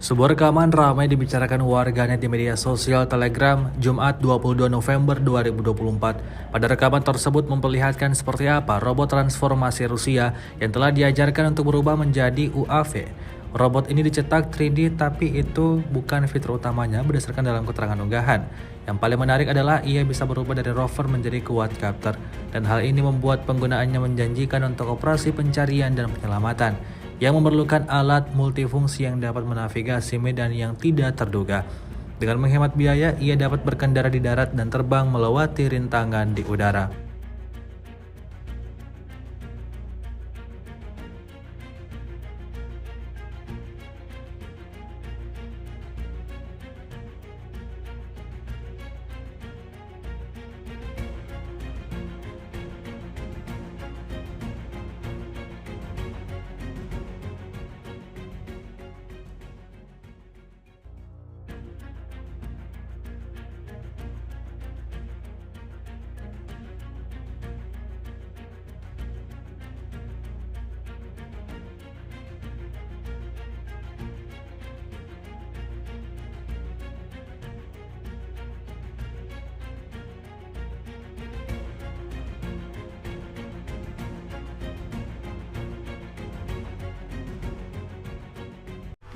Sebuah rekaman ramai dibicarakan warganet di media sosial Telegram Jumat 22 November 2024. Pada rekaman tersebut memperlihatkan seperti apa robot transformasi Rusia yang telah diajarkan untuk berubah menjadi UAV. Robot ini dicetak 3D tapi itu bukan fitur utamanya berdasarkan dalam keterangan unggahan. Yang paling menarik adalah ia bisa berubah dari rover menjadi quadcopter, dan hal ini membuat penggunaannya menjanjikan untuk operasi pencarian dan penyelamatan yang memerlukan alat multifungsi yang dapat menavigasi medan yang tidak terduga. Dengan menghemat biaya, ia dapat berkendara di darat dan terbang melewati rintangan di udara.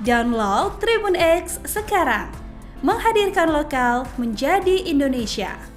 Download Tribun X sekarang, menghadirkan lokal menjadi Indonesia.